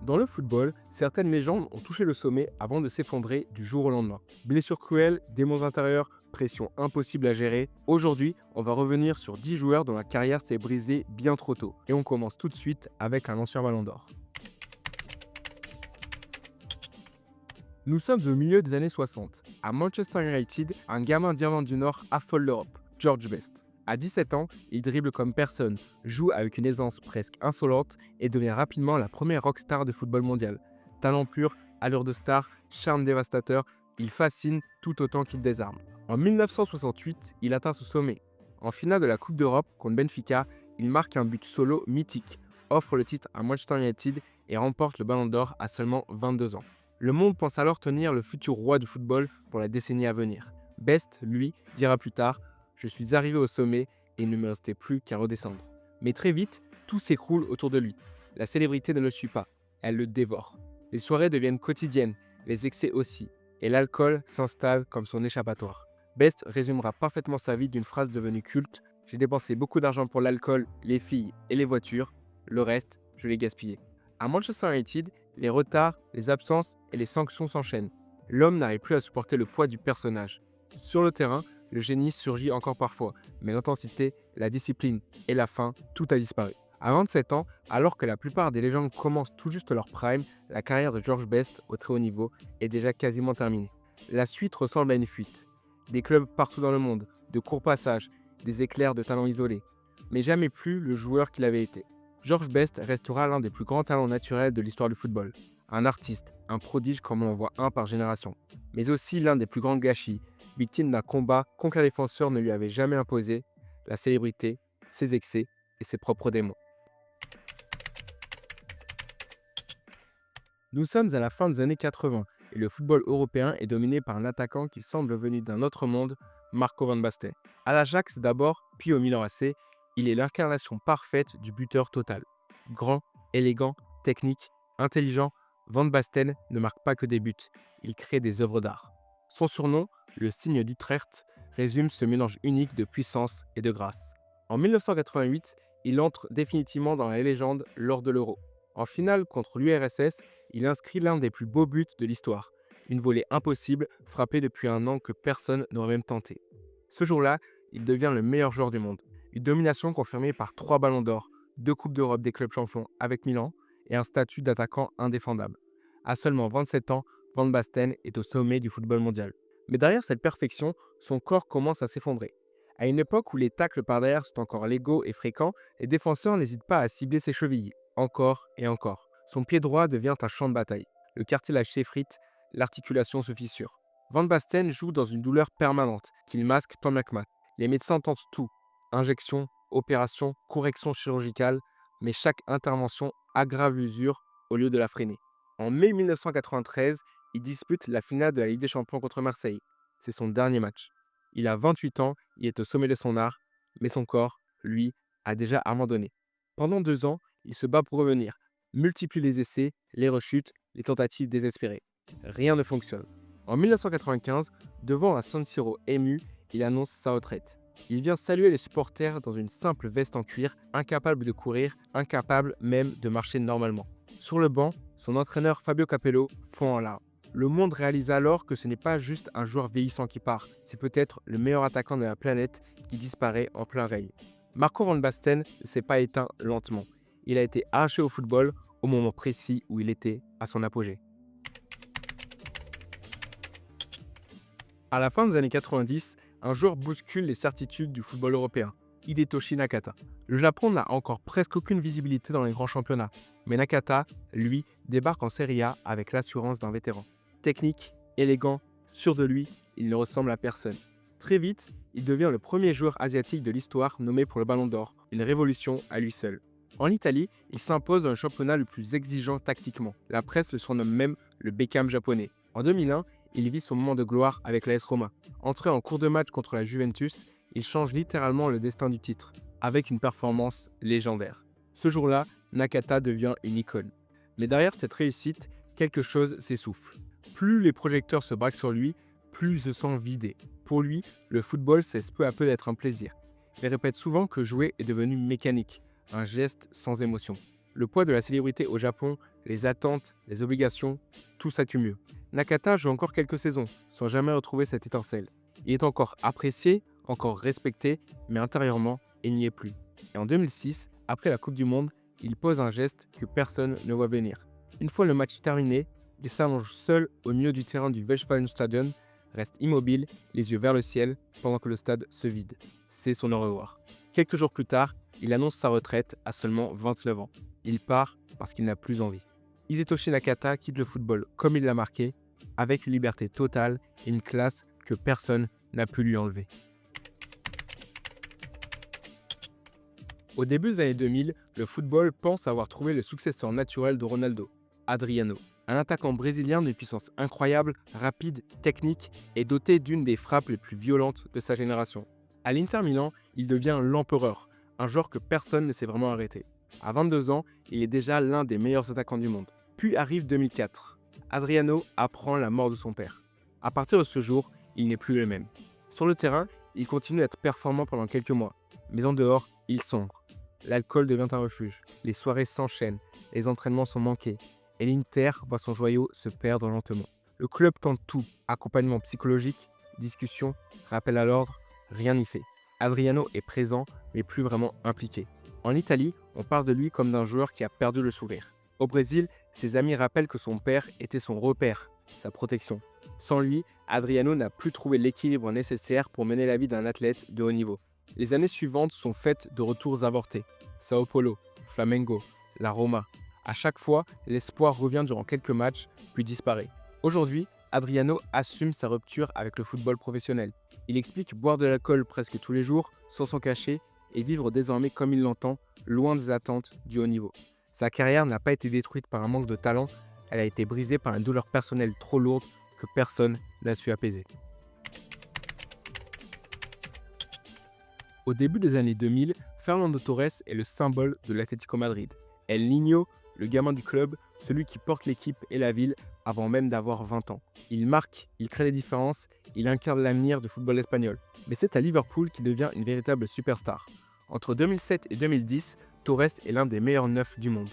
Dans le football, certaines légendes ont touché le sommet avant de s'effondrer du jour au lendemain. Blessures cruelles, démons intérieurs, pression impossible à gérer. Aujourd'hui, on va revenir sur 10 joueurs dont la carrière s'est brisée bien trop tôt. Et on commence tout de suite avec un ancien ballon d'or. Nous sommes au milieu des années 60. À Manchester United, un gamin d'Irlande du Nord affole l'Europe, George Best. À 17 ans, il dribble comme personne, joue avec une aisance presque insolente et devient rapidement la première rockstar de football mondial. Talent pur, allure de star, charme dévastateur, il fascine tout autant qu'il désarme. En 1968, il atteint ce sommet. En finale de la Coupe d'Europe contre Benfica, il marque un but solo mythique, offre le titre à Manchester United et remporte le Ballon d'Or à seulement 22 ans. Le monde pense alors tenir le futur roi du football pour la décennie à venir. Best, lui, dira plus tard « Je suis arrivé au sommet et il ne me restait plus qu'à redescendre ». Mais très vite, tout s'écroule autour de lui. La célébrité ne le suit pas, elle le dévore. Les soirées deviennent quotidiennes, les excès aussi, et l'alcool s'installe comme son échappatoire. Best résumera parfaitement sa vie d'une phrase devenue culte « J'ai dépensé beaucoup d'argent pour l'alcool, les filles et les voitures, le reste, je l'ai gaspillé ». À Manchester United, les retards, les absences et les sanctions s'enchaînent. L'homme n'arrive plus à supporter le poids du personnage. Sur le terrain, le génie surgit encore parfois, mais l'intensité, la discipline et la faim, tout a disparu. À 27 ans, alors que la plupart des légendes commencent tout juste leur prime, la carrière de George Best au très haut niveau est déjà quasiment terminée. La suite ressemble à une fuite. Des clubs partout dans le monde, de courts passages, des éclairs de talents isolés, mais jamais plus le joueur qu'il avait été. George Best restera l'un des plus grands talents naturels de l'histoire du football. Un artiste, un prodige comme on en voit un par génération. Mais aussi l'un des plus grands gâchis, victime d'un combat qu'aucun défenseur ne lui avait jamais imposé, la célébrité, ses excès et ses propres démons. Nous sommes à la fin des années 80 et le football européen est dominé par un attaquant qui semble venu d'un autre monde, Marco Van Basten. À l'Ajax d'abord, puis au Milan AC, il est l'incarnation parfaite du buteur total. Grand, élégant, technique, intelligent, Van Basten ne marque pas que des buts, il crée des œuvres d'art. Son surnom, le signe d'Utrecht, résume ce mélange unique de puissance et de grâce. En 1988, il entre définitivement dans la légende lors de l'Euro. En finale contre l'URSS, il inscrit l'un des plus beaux buts de l'histoire. Une volée impossible, frappée depuis un an que personne n'aurait même tenté. Ce jour-là, il devient le meilleur joueur du monde. Une domination confirmée par 3 ballons d'or, 2 coupes d'Europe des clubs champions avec Milan et un statut d'attaquant indéfendable. À seulement 27 ans, Van Basten est au sommet du football mondial. Mais derrière cette perfection, son corps commence à s'effondrer. À une époque où les tacles par derrière sont encore légaux et fréquents, les défenseurs n'hésitent pas à cibler ses chevilles, encore et encore. Son pied droit devient un champ de bataille. Le cartilage s'effrite, l'articulation se fissure. Van Basten joue dans une douleur permanente, qu'il masque tant bien que mal. Les médecins tentent tout. Injection, opération, correction chirurgicale, mais chaque intervention aggrave l'usure au lieu de la freiner. En mai 1993, il dispute la finale de la Ligue des Champions contre Marseille. C'est son dernier match. Il a 28 ans, il est au sommet de son art, mais son corps, lui, a déjà abandonné. Pendant 2 ans, il se bat pour revenir, multiplie les essais, les rechutes, les tentatives désespérées. Rien ne fonctionne. En 1995, devant un San Siro ému, il annonce sa retraite. Il vient saluer les supporters dans une simple veste en cuir, incapable de courir, incapable même de marcher normalement. Sur le banc, son entraîneur Fabio Capello fond en larmes. Le monde réalise alors que ce n'est pas juste un joueur vieillissant qui part, c'est peut-être le meilleur attaquant de la planète qui disparaît en plein règne. Marco Van Basten ne s'est pas éteint lentement. Il a été arraché au football au moment précis où il était à son apogée. À la fin des années 90, un joueur bouscule les certitudes du football européen, Hidetoshi Nakata. Le Japon n'a encore presque aucune visibilité dans les grands championnats, mais Nakata, lui, débarque en Serie A avec l'assurance d'un vétéran. Technique, élégant, sûr de lui, il ne ressemble à personne. Très vite, il devient le premier joueur asiatique de l'histoire nommé pour le Ballon d'Or, une révolution à lui seul. En Italie, il s'impose dans le championnat le plus exigeant tactiquement. La presse le surnomme même le Beckham japonais. En 2001, il vit son moment de gloire avec l'AS Roma. Entré en cours de match contre la Juventus, il change littéralement le destin du titre, avec une performance légendaire. Ce jour-là, Nakata devient une icône. Mais derrière cette réussite, quelque chose s'essouffle. Plus les projecteurs se braquent sur lui, plus il se sent vidé. Pour lui, le football cesse peu à peu d'être un plaisir. Il répète souvent que jouer est devenu mécanique, un geste sans émotion. Le poids de la célébrité au Japon Les attentes, les obligations, tout s'accumule. Nakata joue encore quelques saisons, sans jamais retrouver cette étincelle. Il est encore apprécié, encore respecté, mais intérieurement, il n'y est plus. Et en 2006, après la Coupe du Monde, il pose un geste que personne ne voit venir. Une fois le match terminé, il s'allonge seul au milieu du terrain du Westfalenstadion, reste immobile, les yeux vers le ciel, pendant que le stade se vide. C'est son au revoir. Quelques jours plus tard, il annonce sa retraite à seulement 29 ans. Il part parce qu'il n'a plus envie. Hidetoshi Nakata quitte le football comme il l'a marqué, avec une liberté totale et une classe que personne n'a pu lui enlever. Au début des années 2000, le football pense avoir trouvé le successeur naturel de Ronaldo, Adriano. Un attaquant brésilien d'une puissance incroyable, rapide, technique et doté d'une des frappes les plus violentes de sa génération. À l'Inter Milan, il devient l'empereur, un joueur que personne ne sait vraiment arrêter. À 22 ans, il est déjà l'un des meilleurs attaquants du monde. Puis arrive 2004. Adriano apprend la mort de son père. À partir de ce jour, il n'est plus le même. Sur le terrain, il continue d'être performant pendant quelques mois, mais en dehors, il sombre. L'alcool devient un refuge, les soirées s'enchaînent, les entraînements sont manqués, et l'Inter voit son joyau se perdre lentement. Le club tente tout, accompagnement psychologique, discussion, rappel à l'ordre, rien n'y fait. Adriano est présent, mais plus vraiment impliqué. En Italie, on parle de lui comme d'un joueur qui a perdu le sourire. Au Brésil, ses amis rappellent que son père était son repère, sa protection. Sans lui, Adriano n'a plus trouvé l'équilibre nécessaire pour mener la vie d'un athlète de haut niveau. Les années suivantes sont faites de retours avortés. Sao Paulo, Flamengo, la Roma. À chaque fois, l'espoir revient durant quelques matchs, puis disparaît. Aujourd'hui, Adriano assume sa rupture avec le football professionnel. Il explique boire de l'alcool presque tous les jours, sans s'en cacher, et vivre désormais comme il l'entend, loin des attentes du haut niveau. Sa carrière n'a pas été détruite par un manque de talent, elle a été brisée par une douleur personnelle trop lourde que personne n'a su apaiser. Au début des années 2000, Fernando Torres est le symbole de l'Atlético Madrid. El Niño, le gamin du club, celui qui porte l'équipe et la ville avant même d'avoir 20 ans. Il marque, il crée des différences, il incarne l'avenir du football espagnol. Mais c'est à Liverpool qu'il devient une véritable superstar. Entre 2007 et 2010, Torres est l'un des meilleurs neufs du monde.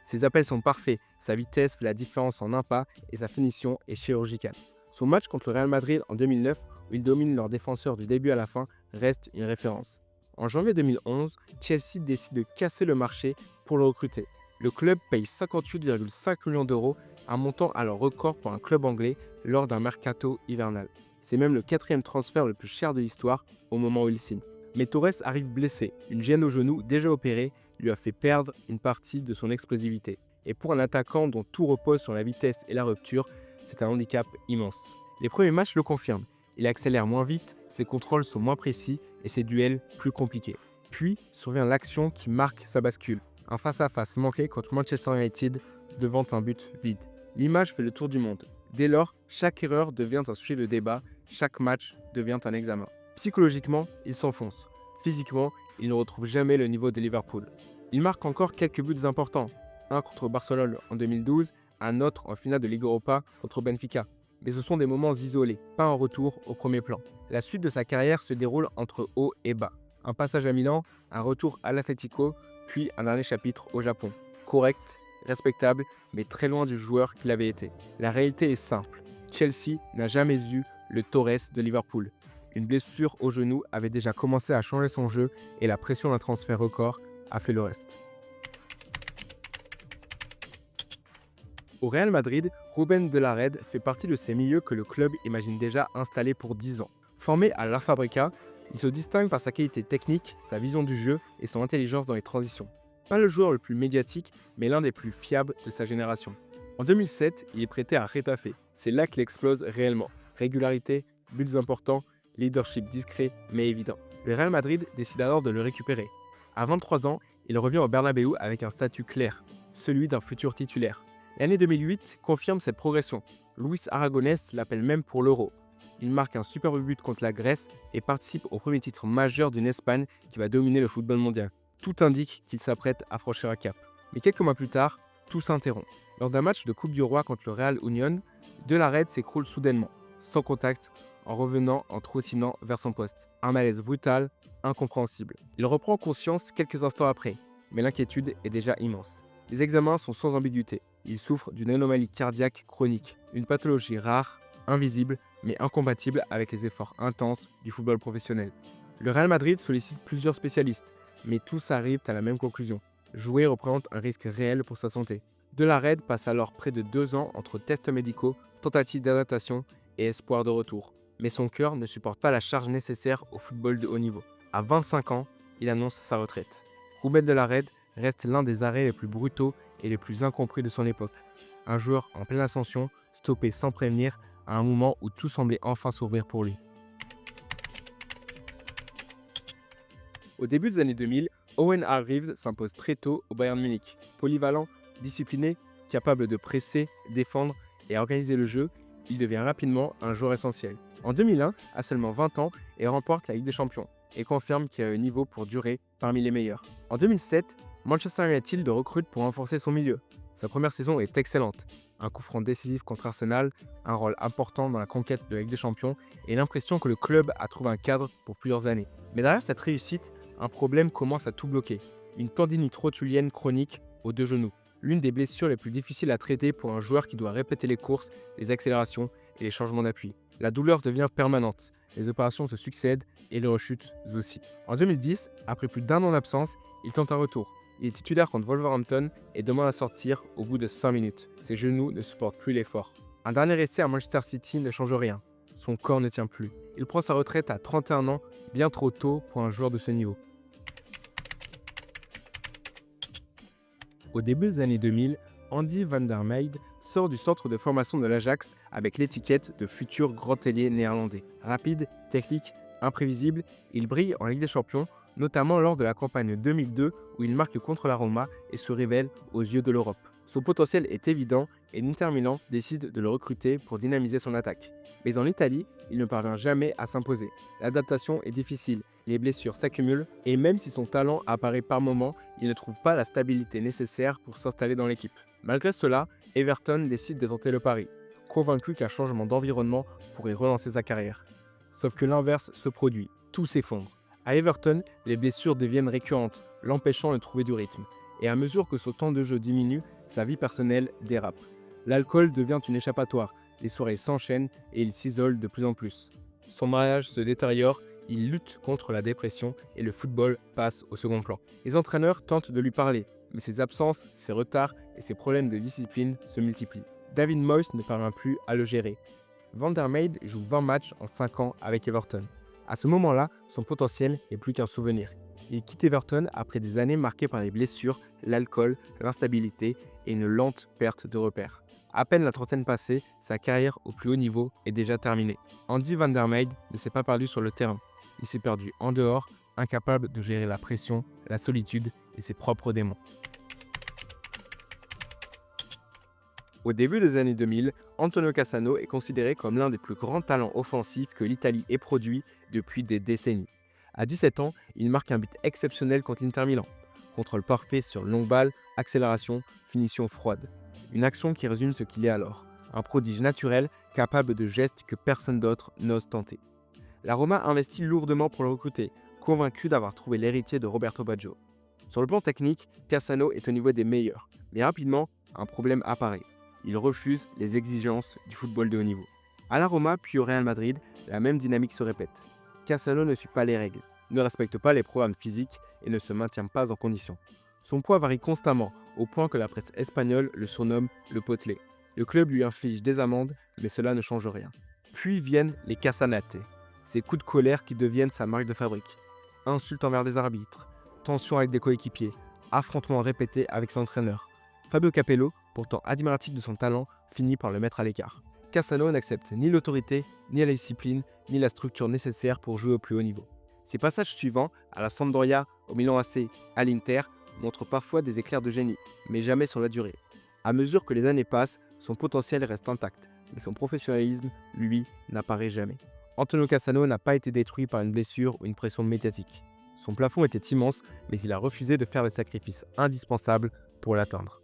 Ses appels sont parfaits, sa vitesse fait la différence en un pas et sa finition est chirurgicale. Son match contre le Real Madrid en 2009, où il domine leurs défenseurs du début à la fin, reste une référence. En janvier 2011, Chelsea décide de casser le marché pour le recruter. Le club paye 58,5 millions d'euros, un montant alors record pour un club anglais lors d'un mercato hivernal. C'est même le 4e transfert le plus cher de l'histoire au moment où il signe. Mais Torres arrive blessé. Une gêne au genou déjà opérée lui a fait perdre une partie de son explosivité. Et pour un attaquant dont tout repose sur la vitesse et la rupture, c'est un handicap immense. Les premiers matchs le confirment. Il accélère moins vite, ses contrôles sont moins précis et ses duels plus compliqués. Puis survient l'action qui marque sa bascule. Un face-à-face manqué contre Manchester United devant un but vide. L'image fait le tour du monde. Dès lors, chaque erreur devient un sujet de débat, chaque match devient un examen. Psychologiquement, il s'enfonce. Physiquement, il ne retrouve jamais le niveau de Liverpool. Il marque encore quelques buts importants. Un contre Barcelone en 2012, un autre en finale de Ligue Europa contre Benfica. Mais ce sont des moments isolés, pas un retour au premier plan. La suite de sa carrière se déroule entre haut et bas. Un passage à Milan, un retour à l'Atlético, puis un dernier chapitre au Japon. Correct, respectable, mais très loin du joueur qu'il avait été. La réalité est simple. Chelsea n'a jamais eu le Torres de Liverpool. Une blessure au genou avait déjà commencé à changer son jeu et la pression d'un transfert record a fait le reste. Au Real Madrid, Rubén de la Red fait partie de ces milieux que le club imagine déjà installés pour 10 ans. Formé à La Fabrica, il se distingue par sa qualité technique, sa vision du jeu et son intelligence dans les transitions. Pas le joueur le plus médiatique, mais l'un des plus fiables de sa génération. En 2007, il est prêté à Getafe. C'est là qu'il explose réellement. Régularité, buts importants, leadership discret mais évident. Le Real Madrid décide alors de le récupérer. À 23 ans, il revient au Bernabéu avec un statut clair, celui d'un futur titulaire. L'année 2008 confirme cette progression. Luis Aragonés l'appelle même pour l'Euro. Il marque un superbe but contre la Grèce et participe au premier titre majeur d'une Espagne qui va dominer le football mondial. Tout indique qu'il s'apprête à franchir un cap. Mais quelques mois plus tard, tout s'interrompt. Lors d'un match de Coupe du Roi contre le Real Union, De la Red s'écroule soudainement, sans contact, en revenant en trottinant vers son poste. Un malaise brutal, incompréhensible. Il reprend conscience quelques instants après, mais l'inquiétude est déjà immense. Les examens sont sans ambiguïté. il souffre d'une anomalie cardiaque chronique, une pathologie rare, invisible, mais incompatible avec les efforts intenses du football professionnel. Le Real Madrid sollicite plusieurs spécialistes, mais tous arrivent à la même conclusion. Jouer représente un risque réel pour sa santé. De la Red passe alors près de 2 ans entre tests médicaux, tentatives d'adaptation et espoir de retour. Mais son cœur ne supporte pas la charge nécessaire au football de haut niveau. À 25 ans, il annonce sa retraite. Rubén de la Red reste l'un des arrêts les plus brutaux et les plus incompris de son époque. Un joueur en pleine ascension, stoppé sans prévenir à un moment où tout semblait enfin s'ouvrir pour lui. Au début des années 2000, Owen Hargreaves s'impose très tôt au Bayern Munich. Polyvalent, discipliné, capable de presser, défendre et organiser le jeu, il devient rapidement un joueur essentiel. En 2001, à seulement 20 ans, il remporte la Ligue des Champions et confirme qu'il a le niveau pour durer parmi les meilleurs. En 2007, Manchester United le recrute pour renforcer son milieu. Sa première saison est excellente. Un coup franc décisif contre Arsenal, un rôle important dans la conquête de la Ligue des Champions et l'impression que le club a trouvé un cadre pour plusieurs années. Mais derrière cette réussite, un problème commence à tout bloquer. Une tendinite rotulienne chronique aux 2 genoux. L'une des blessures les plus difficiles à traiter pour un joueur qui doit répéter les courses, les accélérations et les changements d'appui. La douleur devient permanente, les opérations se succèdent et les rechutes aussi. En 2010, après plus d'1 an d'absence, il tente un retour. Il est titulaire contre Wolverhampton et demande à sortir au bout de 5 minutes. Ses genoux ne supportent plus l'effort. Un dernier essai à Manchester City ne change rien. Son corps ne tient plus. Il prend sa retraite à 31 ans, bien trop tôt pour un joueur de ce niveau. Au début des années 2000, Andy van der Meijde sort du centre de formation de l'Ajax avec l'étiquette de futur grand ailier néerlandais. Rapide, technique, imprévisible, il brille en Ligue des Champions, notamment lors de la campagne 2002 où il marque contre la Roma et se révèle aux yeux de l'Europe. Son potentiel est évident et l'Inter Milan décide de le recruter pour dynamiser son attaque. Mais en Italie, il ne parvient jamais à s'imposer. L'adaptation est difficile, les blessures s'accumulent et même si son talent apparaît par moments, il ne trouve pas la stabilité nécessaire pour s'installer dans l'équipe. Malgré cela, Everton décide de tenter le pari, convaincu qu'un changement d'environnement pourrait relancer sa carrière. Sauf que l'inverse se produit, tout s'effondre. À Everton, les blessures deviennent récurrentes, l'empêchant de trouver du rythme. Et à mesure que son temps de jeu diminue, sa vie personnelle dérape. L'alcool devient une échappatoire, les soirées s'enchaînent et il s'isole de plus en plus. Son mariage se détériore, il lutte contre la dépression et le football passe au second plan. Les entraîneurs tentent de lui parler, mais ses absences, ses retards et ses problèmes de discipline se multiplient. David Moyes ne parvient plus à le gérer. Van der Meijde joue 20 matchs en 5 ans avec Everton. À ce moment-là, son potentiel n'est plus qu'un souvenir. Il quitte Everton après des années marquées par les blessures, l'alcool, l'instabilité et une lente perte de repères. À peine la trentaine passée, sa carrière au plus haut niveau est déjà terminée. Andy van der Meijde ne s'est pas perdu sur le terrain. Il s'est perdu en dehors, incapable de gérer la pression, la solitude et ses propres démons. Au début des années 2000, Antonio Cassano est considéré comme l'un des plus grands talents offensifs que l'Italie ait produit depuis des décennies. À 17 ans, il marque un but exceptionnel contre l'Inter Milan. Contrôle parfait sur longue balle, accélération, finition froide. Une action qui résume ce qu'il est alors. Un prodige naturel, capable de gestes que personne d'autre n'ose tenter. La Roma investit lourdement pour le recruter, convaincu d'avoir trouvé l'héritier de Roberto Baggio. Sur le plan technique, Cassano est au niveau des meilleurs, mais rapidement, un problème apparaît. Il refuse les exigences du football de haut niveau. À la Roma puis au Real Madrid, la même dynamique se répète. Cassano ne suit pas les règles, ne respecte pas les programmes physiques et ne se maintient pas en condition. Son poids varie constamment, au point que la presse espagnole le surnomme le potelé. Le club lui inflige des amendes, mais cela ne change rien. Puis viennent les cassanate, ces coups de colère qui deviennent sa marque de fabrique. Insultes envers des arbitres, tensions avec des coéquipiers, affrontements répétés avec son entraîneur. Fabio Capello, pourtant admiratif de son talent, finit par le mettre à l'écart. Cassano n'accepte ni l'autorité, ni la discipline, ni la structure nécessaire pour jouer au plus haut niveau. Ses passages suivants, à la Sampdoria, au Milan AC, à l'Inter, montrent parfois des éclairs de génie, mais jamais sur la durée. À mesure que les années passent, son potentiel reste intact, mais son professionnalisme, lui, n'apparaît jamais. Antonio Cassano n'a pas été détruit par une blessure ou une pression médiatique. Son plafond était immense, mais il a refusé de faire les sacrifices indispensables pour l'atteindre.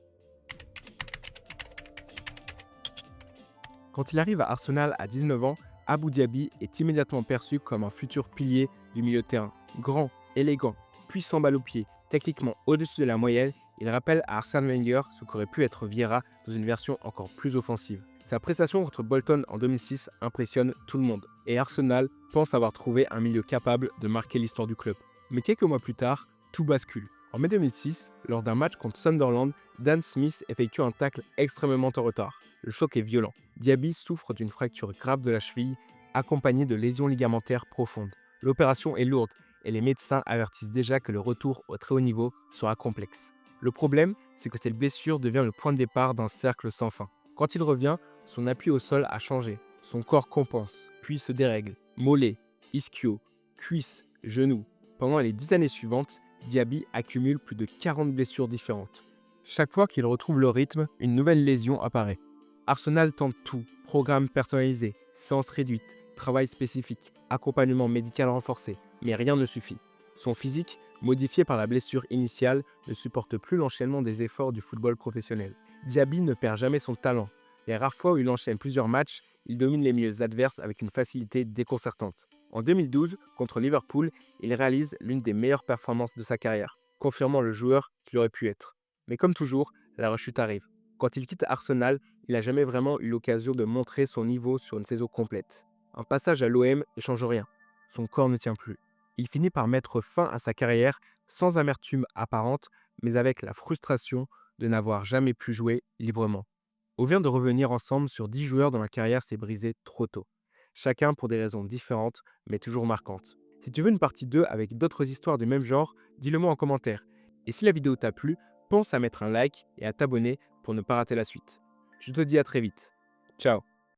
Quand il arrive à Arsenal à 19 ans, Abou Diaby est immédiatement perçu comme un futur pilier du milieu de terrain. Grand, élégant, puissant balle au pied, techniquement au-dessus de la moyenne, Il rappelle à Arsène Wenger ce qu'aurait pu être Vieira dans une version encore plus offensive. Sa prestation contre Bolton en 2006 impressionne tout le monde, et Arsenal pense avoir trouvé un milieu capable de marquer l'histoire du club. Mais quelques mois plus tard, tout bascule. En mai 2006, lors d'un match contre Sunderland, Dan Smith effectue un tacle extrêmement en retard. Le choc est violent. Diaby souffre d'une fracture grave de la cheville, accompagnée de lésions ligamentaires profondes. L'opération est lourde et les médecins avertissent déjà que le retour au très haut niveau sera complexe. Le problème, c'est que cette blessure devient le point de départ d'un cercle sans fin. Quand il revient, son appui au sol a changé. Son corps compense, puis se dérègle. Mollet, ischio, cuisse, genou. Pendant les 10 années suivantes, Diaby accumule plus de 40 blessures différentes. Chaque fois qu'il retrouve le rythme, une nouvelle lésion apparaît. Arsenal tente tout, programme personnalisé, séances réduites, travail spécifique, accompagnement médical renforcé, mais rien ne suffit. Son physique, modifié par la blessure initiale, ne supporte plus l'enchaînement des efforts du football professionnel. Diaby ne perd jamais son talent. Les rares fois où il enchaîne plusieurs matchs, il domine les milieux adverses avec une facilité déconcertante. En 2012, contre Liverpool, il réalise l'une des meilleures performances de sa carrière, confirmant le joueur qu'il aurait pu être. Mais comme toujours, la rechute arrive. Quand il quitte Arsenal, il n'a jamais vraiment eu l'occasion de montrer son niveau sur une saison complète. Un passage à l'OM ne change rien. Son corps ne tient plus. Il finit par mettre fin à sa carrière sans amertume apparente, mais avec la frustration de n'avoir jamais pu jouer librement. On vient de revenir ensemble sur 10 joueurs dont la carrière s'est brisée trop tôt. Chacun pour des raisons différentes, mais toujours marquantes. Si tu veux une partie 2 avec d'autres histoires du même genre, dis-le moi en commentaire. Et si la vidéo t'a plu, pense à mettre un like et à t'abonner pour ne pas rater la suite. Je te dis à très vite. Ciao.